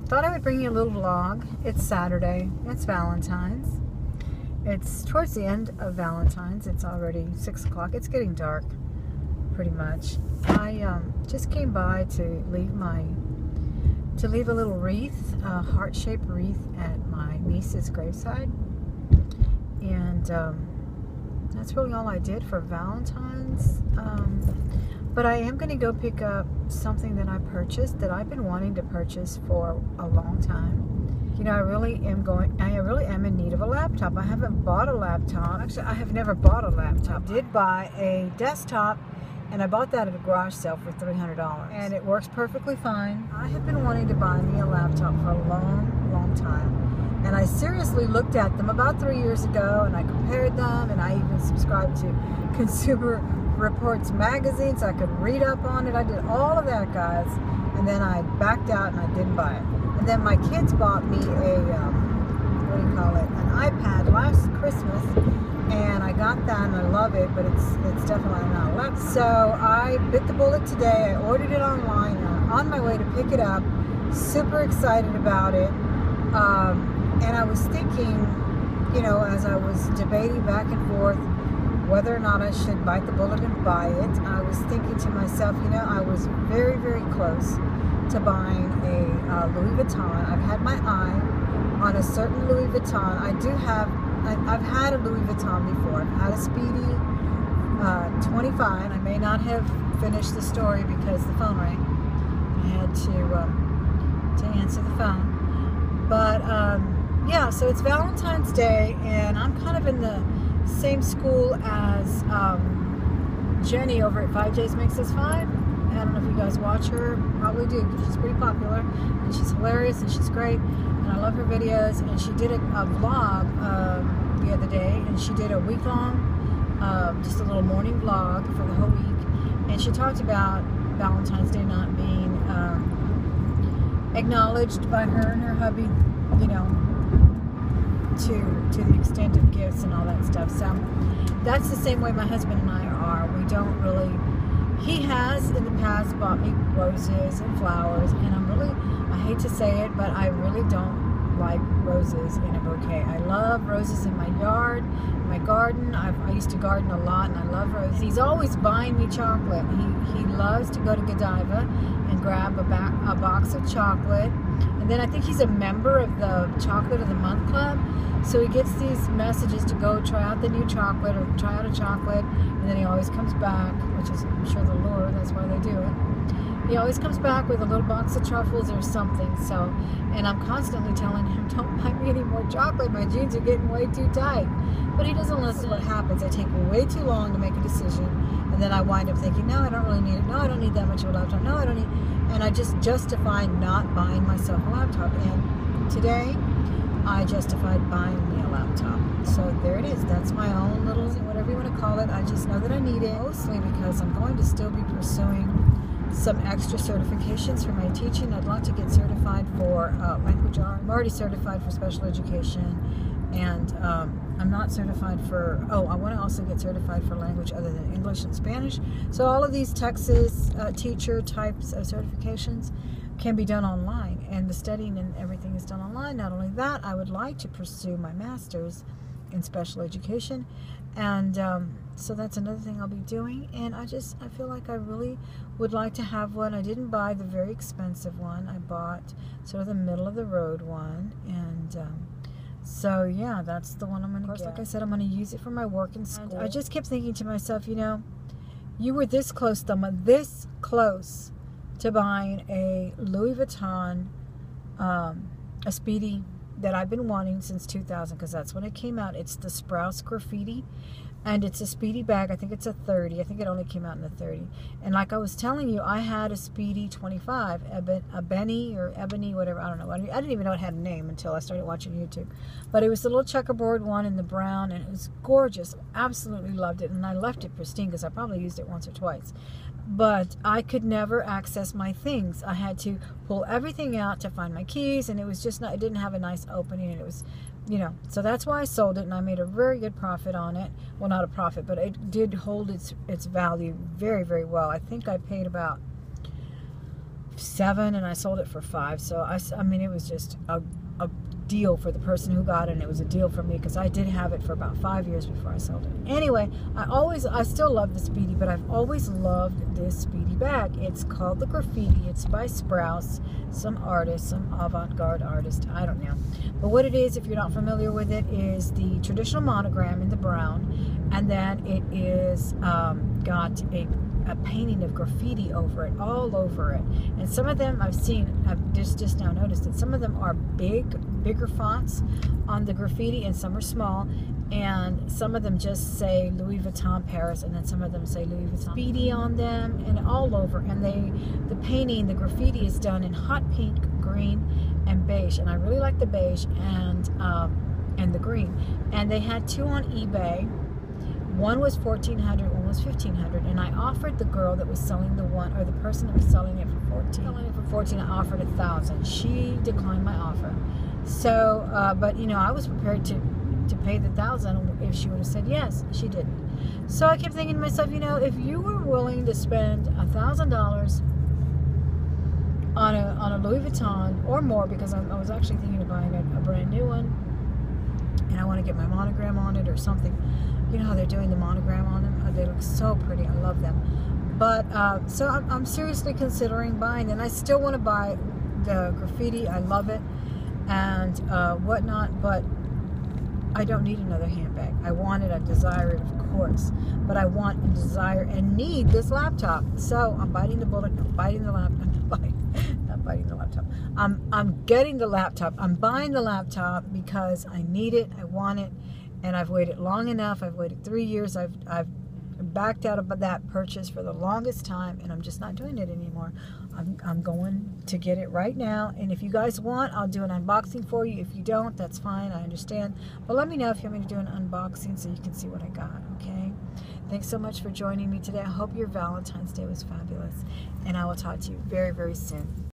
thought I would bring you a little vlog. It's Saturday. It's Valentine's. It's towards the end of Valentine's. It's already 6 o'clock. It's getting dark, pretty much. I just came by to leave a little wreath, a heart-shaped wreath at my niece's graveside, and that's really all I did for Valentine's. But I am going to go pick up something that I purchased that I've been wanting to purchase for a long time. You know, I really am in need of a laptop. I haven't bought a laptop. Actually, I have never bought a laptop. I did buy a desktop, and I bought that at a garage sale for $300. And it works perfectly fine. I have been wanting to buy me a laptop for a long, long time. And I seriously looked at them about 3 years ago, and I compared them, and I even subscribed to Consumer Reports magazine so I could read up on it. I did all of that, guys, and then I backed out and I didn't buy it. And then my kids bought me a an iPad last Christmas, and I got that and I love it, but it's definitely not a laptop. So I bit the bullet today. I ordered it online. I'm on my way to pick it up. Super excited about it. And I was thinking, you know, as I was debating back and forth whether or not I should bite the bullet and buy it, I was thinking to myself, you know, I was very, very close to buying a Louis Vuitton. I've had my eye on a certain Louis Vuitton. I've had a Louis Vuitton before. I've had a Speedy 25. I may not have finished the story because the phone rang. I had to answer the phone. But yeah, so it's Valentine's Day, and I'm kind of in the same school as Jenny over at 5J's Makes Us 5. I don't know if you guys watch her. Probably do, because she's pretty popular, and she's hilarious, and she's great, and I love her videos. And she did a vlog the other day, and she did a week-long, just a little morning vlog for the whole week, and she talked about Valentine's Day not being acknowledged by her and her hubby, you know, to the extent of gifts and all that stuff. So that's the same way my husband and I are. We don't really, he has in the past bought me roses and flowers, and I hate to say it, but I really don't like roses in a bouquet. I love roses in my yard, in my garden. I used to garden a lot, and I love roses. He's always buying me chocolate. He loves to go to Godiva and grab a box of chocolate. And then I think he's a member of the Chocolate of the Month Club. So he gets these messages to go try out the new chocolate or try out a chocolate. And then he always comes back, which is, I'm sure, the lure. That's why they do it. He always comes back with a little box of truffles or something. So, and I'm constantly telling him, don't buy me any more chocolate. My jeans are getting way too tight. But he doesn't listen. What happens, I take way too long to make a decision. And then I wind up thinking, no, I don't really need it. No, I don't need that much of a laptop. No, I don't need. And I just justify not buying myself a laptop. And today, I justified buying me a laptop. So there it is. That's my own little, whatever you want to call it. I just know that I need it. Mostly because I'm going to still be pursuing some extra certifications for my teaching. I'd like to get certified for language arts. I'm already certified for special education. And I'm not certified for, I want to also get certified for language other than English and Spanish. So all of these Texas teacher types of certifications can be done online, and the studying and everything is done online. Not only that, I would like to pursue my master's in special education, and so that's another thing I'll be doing. And I feel like I really would like to have one. I didn't buy the very expensive one. I bought sort of the middle of the road one, and so yeah, that's the one I'm going to get. Like I said, I'm going to use it for my work and school. And I just kept thinking to myself, you know, you were this close, Thelma, this close to buying a Louis Vuitton, a Speedy that I've been wanting since 2000, because that's when it came out. It's the Sprouse Graffiti, and it's a Speedy bag. I think it's a 30. I think it only came out in the 30. And like I was telling you, I had a Speedy 25, a Benny or Ebony, whatever. I don't know. I didn't even know it had a name until I started watching YouTube. But it was the little checkerboard one in the brown, and it was gorgeous. Absolutely loved it. And I left it pristine because I probably used it once or twice. But I could never access my things. I had to pull everything out to find my keys, and it was just not, it didn't have a nice opening, and it was, you know, so that's why I sold it, and I made a very good profit on it. Well, not a profit, but it did hold its value very, very well. I think I paid about 7 and I sold it for 5. So I mean, it was just a deal for the person who got it, and it was a deal for me because I did have it for about 5 years before I sold it. Anyway, I still love the Speedy, but I've always loved this Speedy bag. It's called the Graffiti. It's by Sprouse, some artist, some avant-garde artist, I don't know. But what it is, if you're not familiar with it, is the traditional monogram in the brown, and then it is got a painting of graffiti over it, all over it. And some of them I've just now noticed that some of them are bigger fonts on the graffiti, and some are small, and some of them just say Louis Vuitton Paris, and then some of them say Louis Vuitton Speedy on them, and all over. And the painting, the graffiti is done in hot pink, green, and beige, and I really like the beige and the green. And they had 2 on eBay. One was $1,400, one was $1,500, and I offered the girl that was selling the one, or the person that was selling it for $14. I offered $1,000. She declined my offer. So, but you know, I was prepared to pay the $1,000 if she would have said yes. She didn't. So I kept thinking to myself, you know, if you were willing to spend $1,000 on a Louis Vuitton or more, because I was actually thinking of buying a brand new one, and I want to get my monogram on it or something. You know how they're doing the monogram on them? They look so pretty. I love them. But, so I'm seriously considering buying, and I still want to buy the graffiti. I love it and whatnot, but I don't need another handbag. I want it. I desire it, of course. But I want and desire and need this laptop. So I'm biting the bullet. I'm biting the laptop. Not biting the laptop. I'm getting the laptop. I'm buying the laptop because I need it. I want it. And I've waited long enough. I've waited 3 years. I've backed out of that purchase for the longest time, and I'm just not doing it anymore. I'm going to get it right now. And if you guys want, I'll do an unboxing for you. If you don't, that's fine. I understand. But let me know if you want me to do an unboxing so you can see what I got, okay? Thanks so much for joining me today. I hope your Valentine's Day was fabulous. And I will talk to you very, very soon.